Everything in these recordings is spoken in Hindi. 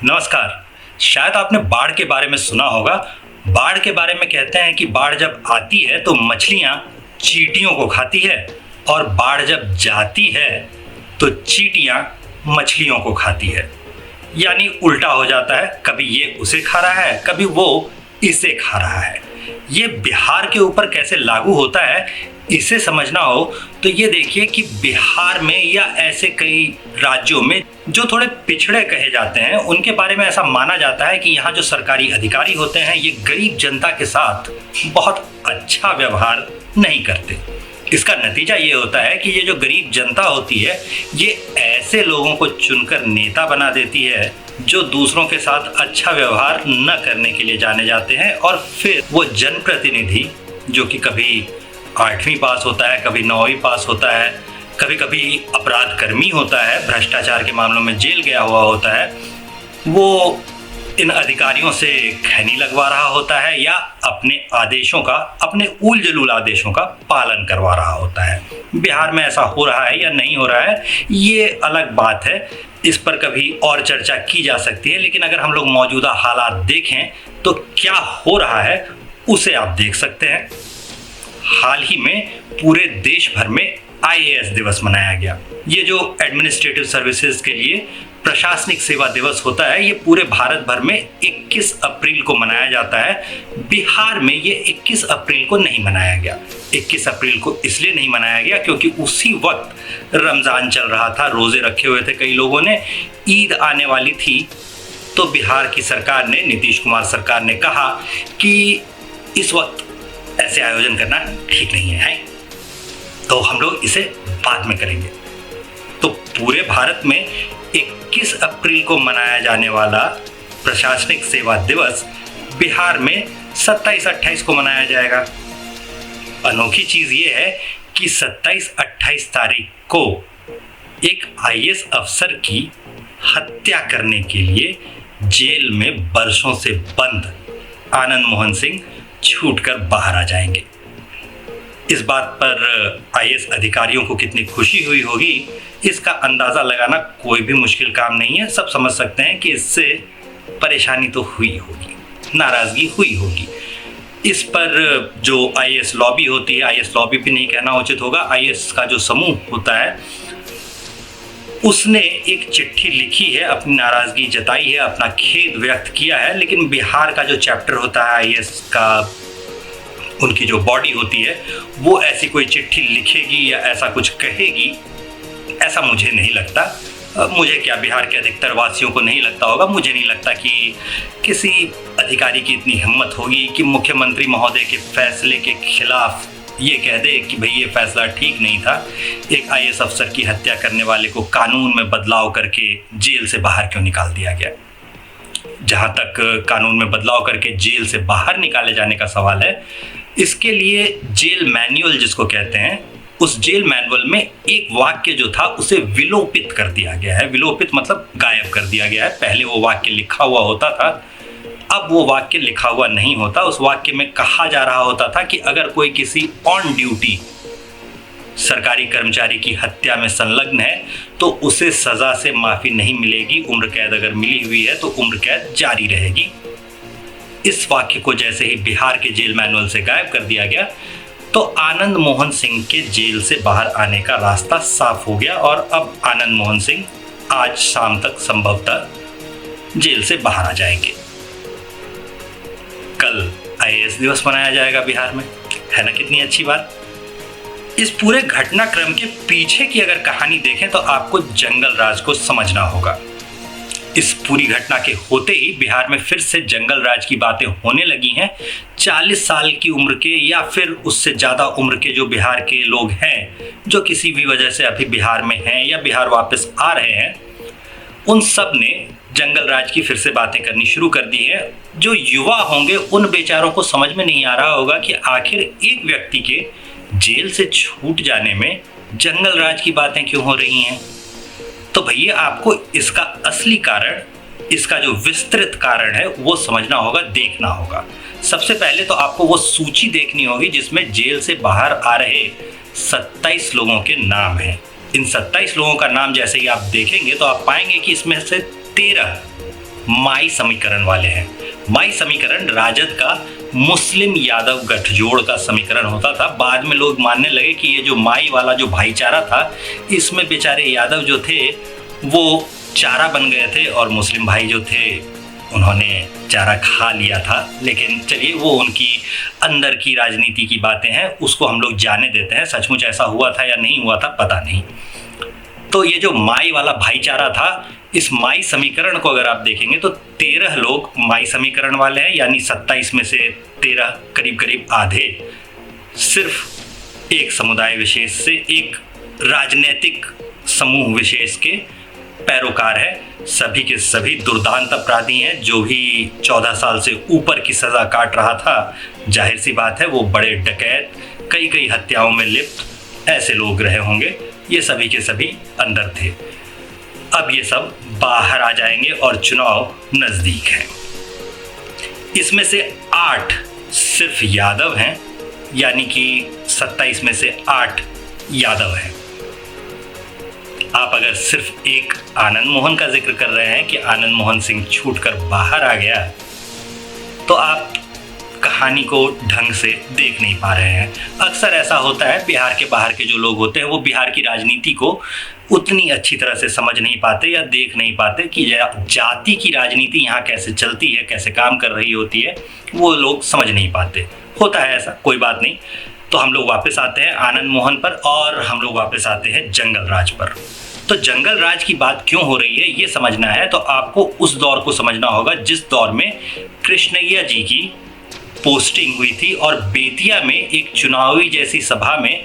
नमस्कार। शायद आपने बाढ़ के बारे में सुना होगा। बाढ़ के बारे में कहते हैं कि बाढ़ जब आती है तो मछलियां चींटियों को खाती है और बाढ़ जब जाती है तो चींटियां मछलियों को खाती है। यानी उल्टा हो जाता है, कभी ये उसे खा रहा है, कभी वो इसे खा रहा है। ये बिहार के ऊपर कैसे लागू होता है, इसे समझना हो तो ये देखिए कि बिहार में या ऐसे कई राज्यों में जो थोड़े पिछड़े कहे जाते हैं, उनके बारे में ऐसा माना जाता है कि यहाँ जो सरकारी अधिकारी होते हैं ये गरीब जनता के साथ बहुत अच्छा व्यवहार नहीं करते। इसका नतीजा ये होता है कि ये जो गरीब जनता होती है ये ऐसे लोगों को चुनकर नेता बना देती है जो दूसरों के साथ अच्छा व्यवहार न करने के लिए जाने जाते हैं, और फिर वो जनप्रतिनिधि जो कि कभी 8वीं पास होता है, कभी 9वीं पास होता है, कभी कभी अपराध कर्मी होता है, भ्रष्टाचार के मामलों में जेल गया हुआ होता है, वो इन अधिकारियों से खैनी लगवा रहा होता है या अपने आदेशों का, अपने उल जलूल आदेशों का पालन करवा रहा होता है। बिहार में ऐसा हो रहा है या नहीं हो रहा है ये अलग बात है, इस पर कभी और चर्चा की जा सकती है। लेकिन अगर हम लोग मौजूदा हालात देखें तो क्या हो रहा है उसे आप देख सकते हैं। हाल ही में पूरे देश भर में आईएएस दिवस मनाया गया। ये जो एडमिनिस्ट्रेटिव सर्विसेज के लिए प्रशासनिक सेवा दिवस होता है, ये पूरे भारत भर में 21 अप्रैल को मनाया जाता है। बिहार में ये 21 अप्रैल को नहीं मनाया गया। 21 अप्रैल को इसलिए नहीं मनाया गया क्योंकि उसी वक्त रमज़ान चल रहा था, रोज़े रखे हुए थे कई लोगों ने, ईद आने वाली थी। तो बिहार की सरकार ने, नीतीश कुमार सरकार ने कहा कि इस वक्त ऐसे आयोजन करना ठीक नहीं है, तो हम लोग इसे बाद में करेंगे। तो पूरे भारत में 21 अप्रैल को मनाया जाने वाला प्रशासनिक सेवा दिवस बिहार में 27-28 को मनाया जाएगा। अनोखी चीज ये है कि 27-28 तारीख को एक आईएएस अफसर की हत्या करने के लिए जेल में बरसों से बंद आनंद मोहन सिंह छूटकर बाहर आ जाएंगे। इस बात पर आईएएस अधिकारियों को कितनी खुशी हुई होगी इसका अंदाजा लगाना कोई भी मुश्किल काम नहीं है। सब समझ सकते हैं कि इससे परेशानी तो हुई होगी, नाराजगी हुई होगी। इस पर जो आईएएस लॉबी होती है, आईएएस लॉबी भी नहीं कहना उचित होगा, आईएएस का जो समूह होता है उसने एक चिट्ठी लिखी है, अपनी नाराजगी जताई है, अपना खेद व्यक्त किया है। लेकिन बिहार का जो चैप्टर होता है आईएएस का, उनकी जो बॉडी होती है, वो ऐसी कोई चिट्ठी लिखेगी या ऐसा कुछ कहेगी ऐसा मुझे नहीं लगता। मुझे क्या, बिहार के अधिकतर वासियों को नहीं लगता होगा। मुझे नहीं लगता कि किसी अधिकारी की इतनी हिम्मत होगी कि मुख्यमंत्री महोदय के फैसले के खिलाफ ये कह दे कि भाई ये फैसला ठीक नहीं था, एक आईएएस अफसर की हत्या करने वाले को कानून में बदलाव करके जेल से बाहर क्यों निकाल दिया गया। जहाँ तक कानून में बदलाव करके जेल से बाहर निकाले जाने का सवाल है, इसके लिए जेल मैनुअल जिसको कहते हैं, उस जेल मैनुअल में एक वाक्य जो था उसे विलोपित कर दिया गया है। विलोपित मतलब गायब कर दिया गया है। पहले वो वाक्य लिखा हुआ होता था, अब वो वाक्य लिखा हुआ नहीं होता। उस वाक्य में कहा जा रहा होता था कि अगर कोई किसी ऑन ड्यूटी सरकारी कर्मचारी की हत्या में संलग्न है तो उसे सजा से माफी नहीं मिलेगी, उम्र कैद अगर मिली हुई है तो उम्र कैद जारी रहेगी। इस वाक्य को जैसे ही बिहार के जेल मैनुअल से गायब कर दिया गया तो आनंद मोहन सिंह के जेल से बाहर आने का रास्ता साफ हो गया, और अब आनंद मोहन सिंह आज शाम तक संभवतः जेल से बाहर आ जाएंगे। कल आईएएस दिवस मनाया जाएगा बिहार में, है ना कितनी अच्छी बात। इस पूरे घटनाक्रम के पीछे की अगर कहानी देखें तो आपको जंगल राज को समझना होगा। इस पूरी घटना के होते ही बिहार में फिर से जंगल राज की बातें होने लगी हैं। 40 साल की उम्र के या फिर उससे ज़्यादा उम्र के जो बिहार के लोग हैं, जो किसी भी वजह से अभी बिहार में हैं या बिहार वापस आ रहे हैं, उन सब ने जंगल राज की फिर से बातें करनी शुरू कर दी है। जो युवा होंगे उन बेचारों को समझ में नहीं आ रहा होगा कि आखिर एक व्यक्ति के जेल से छूट जाने में जंगल राज की बातें क्यों हो रही हैं। तो भैया आपको इसका असली कारण, इसका जो विस्तृत कारण है वो समझना होगा, देखना होगा। सबसे पहले तो आपको वो सूची देखनी होगी जिसमें जेल से बाहर आ रहे 27 लोगों के नाम हैं। इन 27 लोगों का नाम जैसे ही आप देखेंगे तो आप पाएंगे कि इसमें से 13 माई समीकरण वाले हैं। माई समीकरण राजद का मुस्लिम यादव गठजोड़ का समीकरण होता था। बाद में लोग मानने लगे कि ये जो माई वाला जो भाईचारा था, इसमें बेचारे यादव जो थे वो चारा बन गए थे और मुस्लिम भाई जो थे उन्होंने चारा खा लिया था। लेकिन चलिए, वो उनकी अंदर की राजनीति की बातें हैं, उसको हम लोग जाने देते हैं। सचमुच ऐसा हुआ था या नहीं हुआ था पता नहीं। तो ये जो माई वाला भाईचारा था, इस माई समीकरण को अगर आप देखेंगे तो 13 लोग माई समीकरण वाले हैं, यानी 27 में से 13 करीब करीब आधे सिर्फ एक समुदाय विशेष से, एक राजनीतिक समूह विशेष के पैरोकार है। सभी के सभी दुर्दांत अपराधी हैं। जो भी 14 साल से ऊपर की सजा काट रहा था, जाहिर सी बात है वो बड़े डकैत, कई हत्याओं में लिप्त ऐसे लोग रहे होंगे। ये सभी के सभी अंदर थे। अब ये सब बाहर आ जाएंगे और चुनाव नजदीक है। इसमें से 8 सिर्फ यादव हैं, यानी कि 27 में से 8 यादव हैं। आप अगर सिर्फ एक आनंद मोहन का जिक्र कर रहे हैं कि आनंद मोहन सिंह छूटकर बाहर आ गया, तो आप कहानी को ढंग से देख नहीं पा रहे हैं। अक्सर ऐसा होता है, बिहार के बाहर के जो लोग होते हैं वो बिहार की राजनीति को उतनी अच्छी तरह से समझ नहीं पाते या देख नहीं पाते कि जाति की राजनीति यहाँ कैसे चलती है, कैसे काम कर रही होती है, वो लोग समझ नहीं पाते। होता है ऐसा, कोई बात नहीं। तो हम लोग वापस आते हैं आनंद मोहन पर और हम लोग वापस आते हैं जंगल राज पर। तो जंगल राज की बात क्यों हो रही है ये समझना है तो आपको उस दौर को समझना होगा जिस दौर में कृष्णैया जी की पोस्टिंग हुई थी और बेतिया में एक चुनावी जैसी सभा में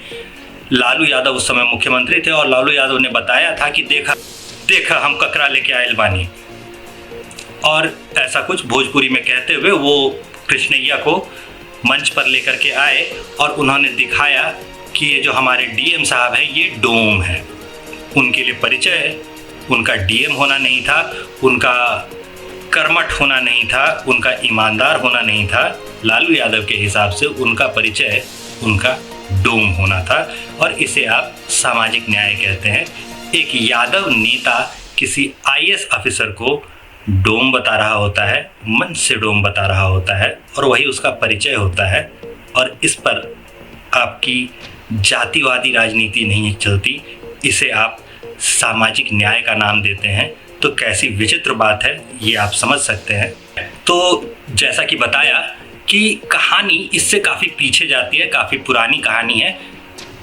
लालू यादव उस समय मुख्यमंत्री थे और लालू यादव ने बताया था कि देखा हम ककरा लेके आयल बानी, और ऐसा कुछ भोजपुरी में कहते हुए वो कृष्णैया को मंच पर लेकर के आए और उन्होंने दिखाया कि ये जो हमारे डीएम साहब हैं ये डोम है। उनके लिए परिचय है, उनका डीएम होना नहीं था, उनका कर्मठ होना नहीं था, उनका ईमानदार होना नहीं था। लालू यादव के हिसाब से उनका परिचय उनका डोम होना था और इसे आप सामाजिक न्याय कहते हैं। एक यादव नेता किसी आईएएस ऑफिसर को डोम बता रहा होता है, मंच से डोम बता रहा होता है और वही उसका परिचय होता है। और इस पर आपकी जातिवादी राजनीति नहीं चलती, इसे आप सामाजिक न्याय का नाम देते हैं। तो कैसी विचित्र बात है ये आप समझ सकते हैं। तो जैसा कि बताया कि कहानी इससे काफ़ी पीछे जाती है, काफ़ी पुरानी कहानी है।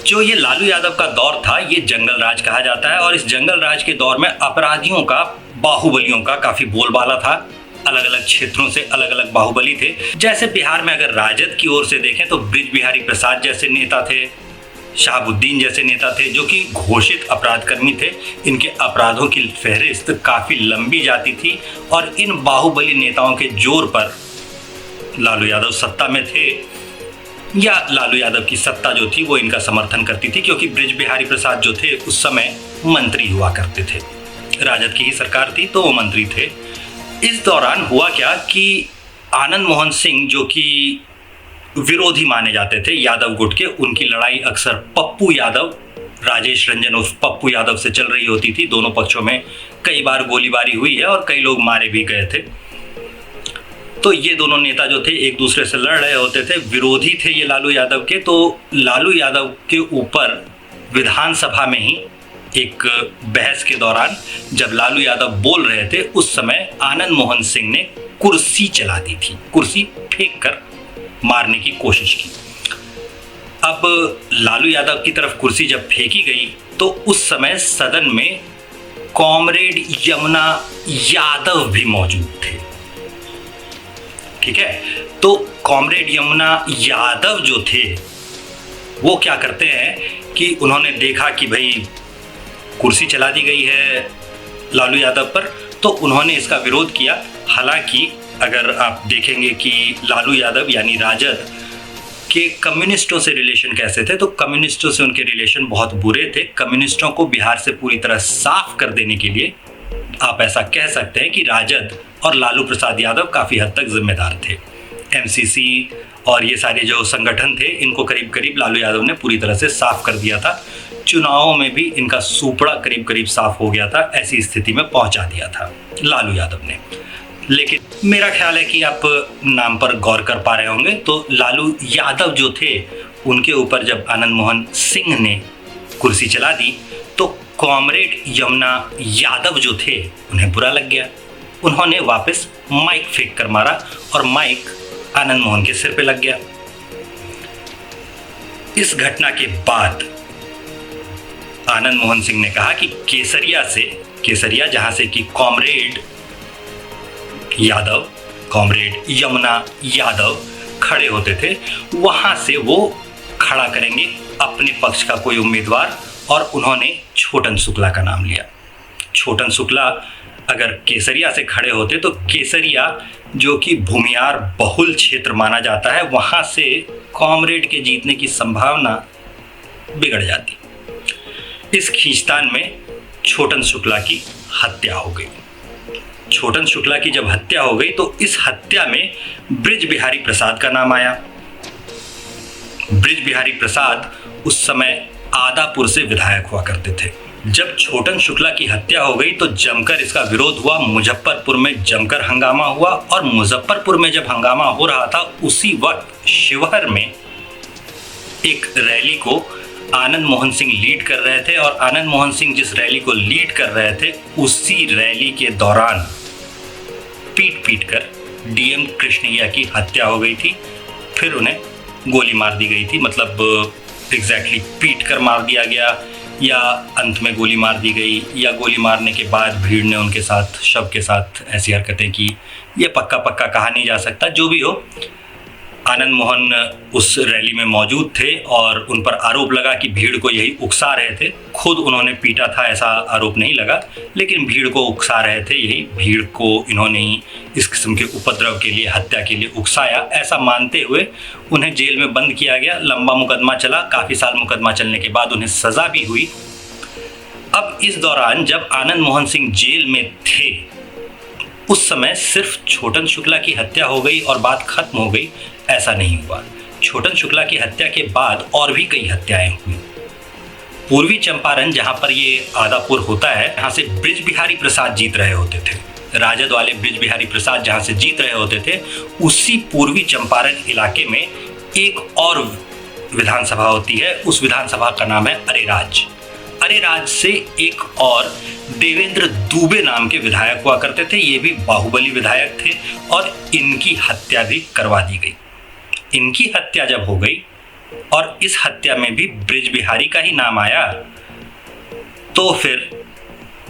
जो ये लालू यादव का दौर था ये जंगल राज कहा जाता है और इस जंगल राज के दौर में अपराधियों का, बाहुबलियों का काफ़ी बोलबाला था। अलग अलग क्षेत्रों से अलग अलग बाहुबली थे। जैसे बिहार में अगर राजद की ओर से देखें तो बृज बिहारी प्रसाद जैसे नेता थे, शहाबुद्दीन जैसे नेता थे जो कि घोषित अपराधकर्मी थे। इनके अपराधों की फहरिस्त काफ़ी लंबी जाती थी और इन बाहुबली नेताओं के जोर पर लालू यादव सत्ता में थे या लालू यादव की सत्ता जो थी वो इनका समर्थन करती थी, क्योंकि बृज बिहारी प्रसाद जो थे उस समय मंत्री हुआ करते थे। राजद की ही सरकार थी तो वो मंत्री थे। इस दौरान हुआ क्या कि आनंद मोहन सिंह जो कि विरोधी माने जाते थे यादव गुट के, उनकी लड़ाई अक्सर पप्पू यादव, राजेश रंजन उर्फ पप्पू यादव से चल रही होती थी। दोनों पक्षों में कई बार गोलीबारी हुई है और कई लोग मारे भी गए थे। तो ये दोनों नेता जो थे एक दूसरे से लड़ रहे होते थे, विरोधी थे ये लालू यादव के। तो लालू यादव के ऊपर विधानसभा में ही एक बहस के दौरान जब लालू यादव बोल रहे थे उस समय आनंद मोहन सिंह ने कुर्सी चला दी थी, कुर्सी फेंक कर मारने की कोशिश की। अब लालू यादव की तरफ कुर्सी जब फेंकी गई तो उस समय सदन में कॉमरेड यमुना यादव भी मौजूद थे। ठीक है, तो कॉमरेड यमुना यादव जो थे वो क्या करते हैं कि उन्होंने देखा कि भाई कुर्सी चला दी गई है लालू यादव पर, तो उन्होंने इसका विरोध किया। हालांकि अगर आप देखेंगे कि लालू यादव यानी राजद के कम्युनिस्टों से रिलेशन कैसे थे, तो कम्युनिस्टों से उनके रिलेशन बहुत बुरे थे। कम्युनिस्टों को बिहार से पूरी तरह साफ कर देने के लिए आप ऐसा कह सकते हैं कि राजद और लालू प्रसाद यादव काफ़ी हद तक जिम्मेदार थे। एमसीसी और ये सारे जो संगठन थे इनको करीब करीब लालू यादव ने पूरी तरह से साफ कर दिया था। चुनावों में भी इनका सूपड़ा करीब करीब साफ हो गया था, ऐसी स्थिति में पहुंचा दिया था लालू यादव ने। लेकिन मेरा ख्याल है कि आप नाम पर गौर कर पा रहे होंगे। तो लालू यादव जो थे, उनके ऊपर जब आनंद मोहन सिंह ने कुर्सी चला दी तो कॉमरेड यमुना यादव जो थे उन्हें बुरा लग गया। उन्होंने वापस माइक फेंक कर मारा और माइक आनंद मोहन के सिर पे लग गया। इस घटना के बाद आनंद मोहन सिंह ने कहा कि केसरिया जहां से कि कॉमरेड यमुना यादव खड़े होते थे, वहां से वो खड़ा करेंगे अपने पक्ष का कोई उम्मीदवार, और उन्होंने छोटन शुक्ला का नाम लिया। छोटन शुक्ला अगर केसरिया से खड़े होते तो केसरिया जो कि भूमियार बहुल क्षेत्र माना जाता है, वहां से कॉमरेड के जीतने की संभावना बिगड़ जाती। इस खींचतान में छोटन शुक्ला की हत्या हो गई। छोटन शुक्ला की जब हत्या हो गई तो इस हत्या में बृज बिहारी प्रसाद का नाम आया। बृज बिहारी प्रसाद उस समय आदापुर से विधायक हुआ करते थे। जब छोटन शुक्ला की हत्या हो गई तो जमकर इसका विरोध हुआ। मुजफ्फरपुर में जमकर हंगामा हुआ, और मुजफ्फरपुर में जब हंगामा हो रहा था उसी वक्त शिवहर में एक रैली को आनंद मोहन सिंह लीड कर रहे थे, और आनंद मोहन सिंह जिस रैली को लीड कर रहे थे उसी रैली के दौरान पीट कर डीएम कृष्णैया की हत्या हो गई थी। फिर उन्हें गोली मार दी गई थी, मतलब एग्जैक्टली पीट कर मार दिया गया, या अंत में गोली मार दी गई, या गोली मारने के बाद भीड़ ने उनके साथ, शव के साथ ऐसी हरकतें की। ये पक्का कहा नहीं जा सकता। जो भी हो, आनंद मोहन उस रैली में मौजूद थे और उन पर आरोप लगा कि भीड़ को यही उकसा रहे थे। खुद उन्होंने पीटा था ऐसा आरोप नहीं लगा, लेकिन भीड़ को उकसा रहे थे। यही भीड़ को इन्होंने ही इस किस्म के उपद्रव के लिए, हत्या के लिए उकसाया, ऐसा मानते हुए उन्हें जेल में बंद किया गया। लंबा मुकदमा चला, काफ़ी साल मुकदमा चलने के बाद उन्हें सज़ा भी हुई। अब इस दौरान जब आनंद मोहन सिंह जेल में थे उस समय सिर्फ छोटन शुक्ला की हत्या हो गई और बात खत्म हो गई, ऐसा नहीं हुआ। छोटन शुक्ला की हत्या के बाद और भी कई हत्याएं हुई। पूर्वी चंपारण, जहां पर ये आदापुर होता है, यहाँ से बृज बिहारी प्रसाद जीत रहे होते थे। राजद वाले बृज बिहारी प्रसाद जहां से जीत रहे होते थे, उसी पूर्वी चंपारण इलाके में एक और विधानसभा होती है। उस विधानसभा का नाम है अरेराज। अरेराज से एक और देवेंद्र दुबे नाम के विधायक हुआ करते थे। ये भी बाहुबली विधायक थे और इनकी हत्या भी करवा दी गई। इनकी हत्या जब हो गई और इस हत्या में भी बृज बिहारी का ही नाम आया, तो फिर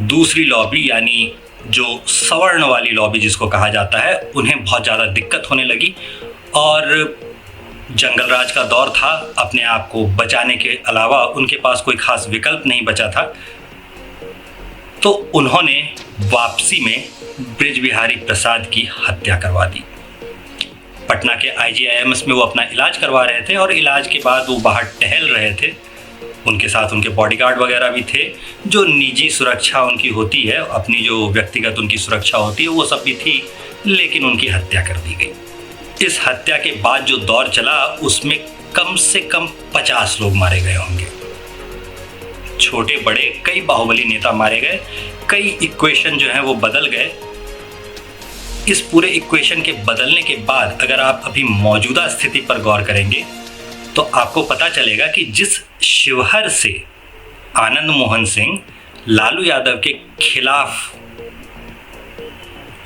दूसरी लॉबी, यानी जो सवर्ण वाली लॉबी जिसको कहा जाता है, उन्हें बहुत ज़्यादा दिक्कत होने लगी। और जंगल राज का दौर था, अपने आप को बचाने के अलावा उनके पास कोई खास विकल्प नहीं बचा था। तो उन्होंने वापसी में बृज बिहारी प्रसाद की हत्या करवा दी। पटना के IGIMS में वो अपना इलाज करवा रहे थे और इलाज के बाद वो बाहर टहल रहे थे। उनके साथ उनके बॉडीगार्ड वगैरह भी थे। जो निजी सुरक्षा उनकी होती है, अपनी जो व्यक्तिगत उनकी सुरक्षा होती है, वो सब भी थी, लेकिन उनकी हत्या कर दी गई। इस हत्या के बाद जो दौर चला उसमें कम से कम 50 लोग मारे गए होंगे। छोटे बड़े कई बाहुबली नेता मारे गए, कई इक्वेशन जो हैं वो बदल गए। इस पूरे इक्वेशन के बदलने के बाद अगर आप अभी मौजूदा स्थिति पर गौर करेंगे तो आपको पता चलेगा कि जिस शिवहर से आनंद मोहन सिंह लालू यादव के खिलाफ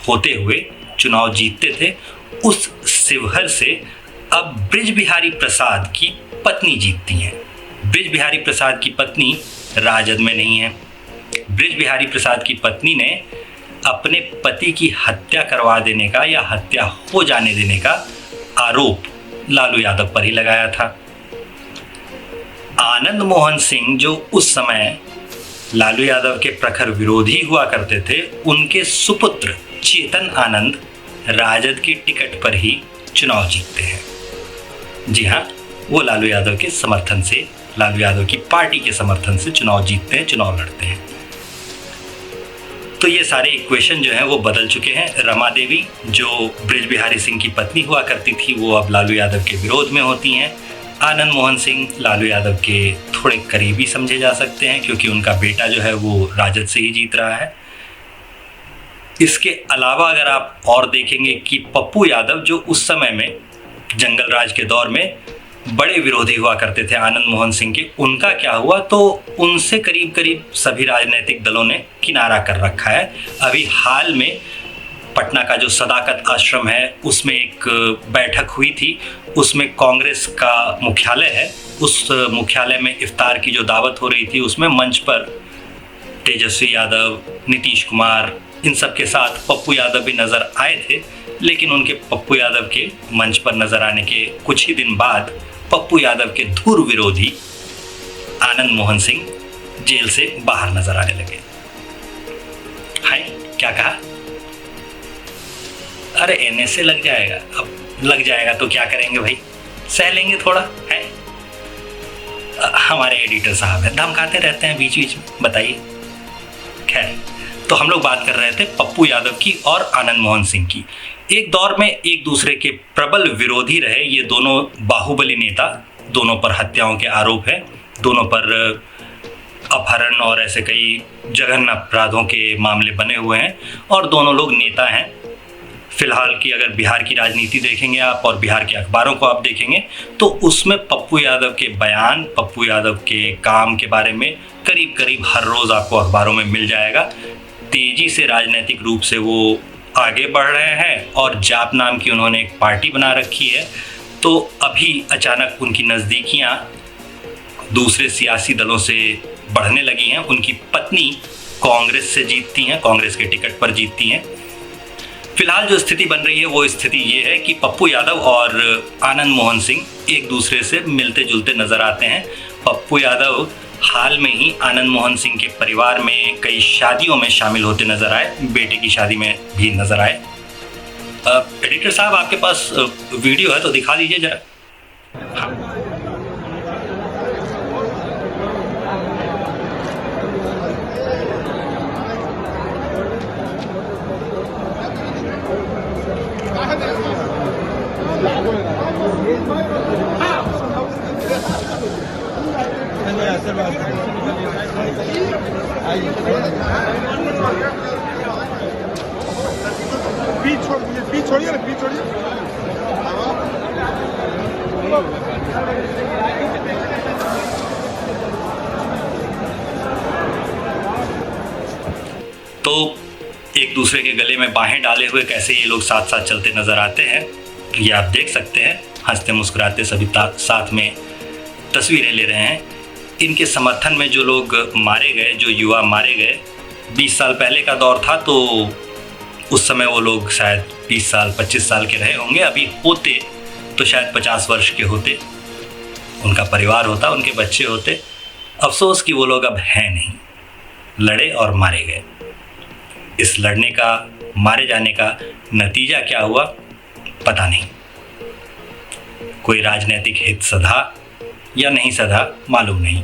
होते हुए चुनाव जीतते थे, उस शिवहर से अब बृज बिहारी प्रसाद की पत्नी जीतती हैं। बृज बिहारी प्रसाद की पत्नी राजद में नहीं है। बृज बिहारी प्रसाद की पत्नी ने अपने पति की हत्या करवा देने का या हत्या हो जाने देने का आरोप लालू यादव पर ही लगाया था। आनंद मोहन सिंह जो उस समय लालू यादव के प्रखर विरोधी हुआ करते थे, उनके सुपुत्र चेतन आनंद राजद की टिकट पर ही चुनाव जीतते हैं। जी हाँ, वो लालू यादव के समर्थन से, लालू यादव की पार्टी के समर्थन से चुनाव जीतते हैं, चुनाव लड़ते हैं। तो ये सारे इक्वेशन जो हैं वो बदल चुके हैं। रमा देवी जो बृज बिहारी सिंह की पत्नी हुआ करती थी, वो अब लालू यादव के विरोध में होती हैं। आनंद मोहन सिंह लालू यादव के थोड़े करीबी समझे जा सकते हैं, क्योंकि उनका बेटा जो है वो राजद से ही जीत रहा है। इसके अलावा अगर आप और देखेंगे कि पप्पू यादव जो उस समय में जंगल राज के दौर में बड़े विरोधी हुआ करते थे आनंद मोहन सिंह के, उनका क्या हुआ, तो उनसे करीब करीब सभी राजनीतिक दलों ने किनारा कर रखा है। अभी हाल में पटना का जो सदाकत आश्रम है उसमें एक बैठक हुई थी, उसमें कांग्रेस का मुख्यालय है, उस मुख्यालय में इफ्तार की जो दावत हो रही थी उसमें मंच पर तेजस्वी यादव, नीतीश कुमार, इन सब के साथ पप्पू यादव भी नज़र आए थे। लेकिन उनके पप्पू यादव के मंच पर नज़र आने के कुछ ही दिन बाद पप्पू यादव के धुर विरोधी आनंद मोहन सिंह जेल से बाहर नजर आने लगे। हाय, क्या कहा? अरे एनएसए लग जाएगा, अब लग जाएगा तो क्या करेंगे भाई, सह लेंगे थोड़ा है। हमारे एडिटर साहब हैं, धमकाते रहते हैं बीच बीच में, बताइए। खैर, तो हम लोग बात कर रहे थे पप्पू यादव की और आनंद मोहन सिंह की। एक दौर में एक दूसरे के प्रबल विरोधी रहे ये दोनों बाहुबली नेता। दोनों पर हत्याओं के आरोप हैं, दोनों पर अपहरण और ऐसे कई जघन्य अपराधों के मामले बने हुए हैं और दोनों लोग नेता हैं। फिलहाल की अगर बिहार की राजनीति देखेंगे आप और बिहार के अखबारों को आप देखेंगे तो उसमें पप्पू यादव के बयान, पप्पू यादव के काम के बारे में करीब करीब हर रोज़ आपको अखबारों में मिल जाएगा। तेजी से राजनीतिक रूप से वो आगे बढ़ रहे हैं और जाप नाम की उन्होंने एक पार्टी बना रखी है। तो अभी अचानक उनकी नज़दीकियां दूसरे सियासी दलों से बढ़ने लगी हैं। उनकी पत्नी कांग्रेस से जीतती हैं, कांग्रेस के टिकट पर जीतती हैं। फिलहाल जो स्थिति बन रही है वो स्थिति ये है कि पप्पू यादव और आनंद मोहन सिंह एक दूसरे से मिलते जुलते नज़र आते हैं। पप्पू यादव हाल में ही आनंद मोहन सिंह के परिवार में कई शादियों में शामिल होते नजर आए, बेटे की शादी में भी नजर आए। एडिटर साहब, आपके पास वीडियो है तो दिखा दीजिए जरा। हाँ। बीच छोड़िए ना, बीच छोड़िए। तो एक दूसरे के गले में बाहें डाले हुए कैसे ये लोग साथ साथ चलते नजर आते हैं, ये आप देख सकते हैं। हंसते मुस्कुराते सभी साथ में तस्वीरें ले रहे हैं। इनके समर्थन में जो लोग मारे गए, जो युवा मारे गए, 20 साल पहले का दौर था तो उस समय वो लोग शायद 20 साल 25 साल के रहे होंगे। अभी होते तो शायद 50 वर्ष के होते, उनका परिवार होता, उनके बच्चे होते। अफसोस कि वो लोग अब हैं नहीं, लड़े और मारे गए। इस लड़ने का, मारे जाने का नतीजा क्या हुआ पता नहीं। कोई राजनीतिक हित सधा या नहीं सधा मालूम नहीं।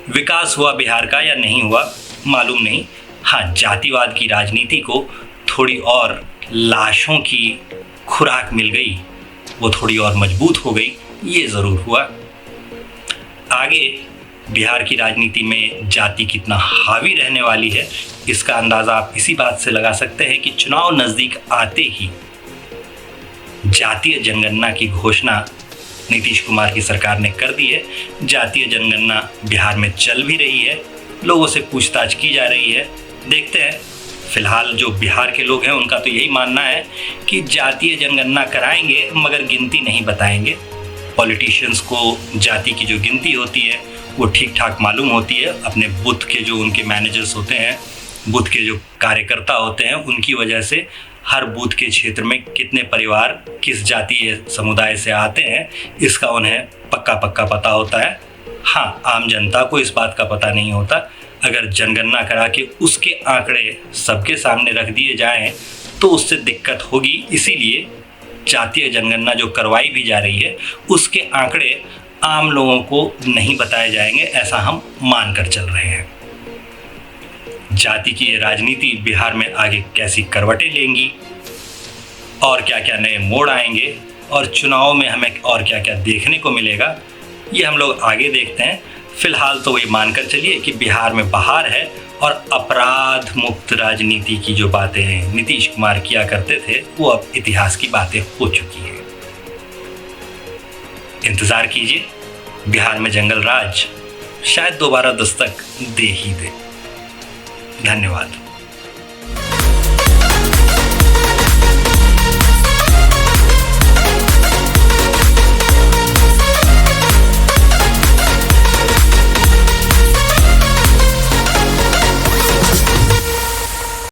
विकास हुआ बिहार का या नहीं हुआ मालूम नहीं। हाँ, जातिवाद की राजनीति को थोड़ी और लाशों की खुराक मिल गई, वो थोड़ी और मजबूत हो गई, ये ज़रूर हुआ। आगे बिहार की राजनीति में जाति कितना हावी रहने वाली है इसका अंदाज़ा आप इसी बात से लगा सकते हैं कि चुनाव नज़दीक आते ही जातीय जनगणना की घोषणा नीतीश कुमार की सरकार ने कर दी है। जातीय जनगणना बिहार में चल भी रही है, लोगों से पूछताछ की जा रही है। देखते हैं। फिलहाल जो बिहार के लोग हैं उनका तो यही मानना है कि जातीय जनगणना कराएंगे मगर गिनती नहीं बताएंगे। पॉलिटिशियंस को जाति की जो गिनती होती है वो ठीक ठाक मालूम होती है। अपने बूथ के जो उनके मैनेजर्स होते हैं, बूथ के जो कार्यकर्ता होते हैं, उनकी वजह से हर बूथ के क्षेत्र में कितने परिवार किस जातीय समुदाय से आते हैं इसका उन्हें पक्का पता होता है। हाँ, आम जनता को इस बात का पता नहीं होता। अगर जनगणना करा के उसके आंकड़े सबके सामने रख दिए जाएं तो उससे दिक्कत होगी। इसीलिए जातीय जनगणना जो करवाई भी जा रही है उसके आंकड़े आम लोगों को नहीं बताए जाएंगे, ऐसा हम मानकर चल रहे हैं। जाति की ये राजनीति बिहार में आगे कैसी करवटें लेंगी और क्या क्या नए मोड़ आएंगे और चुनाव में हमें और क्या क्या देखने को मिलेगा, ये हम लोग आगे देखते हैं। फिलहाल तो ये मानकर चलिए कि बिहार में बहार है और अपराध मुक्त राजनीति की जो बातें नीतीश कुमार किया करते थे वो अब इतिहास की बातें हो चुकी हैं। इंतजार कीजिए, बिहार में जंगल राज शायद दोबारा दस्तक दे ही दे। धन्यवाद।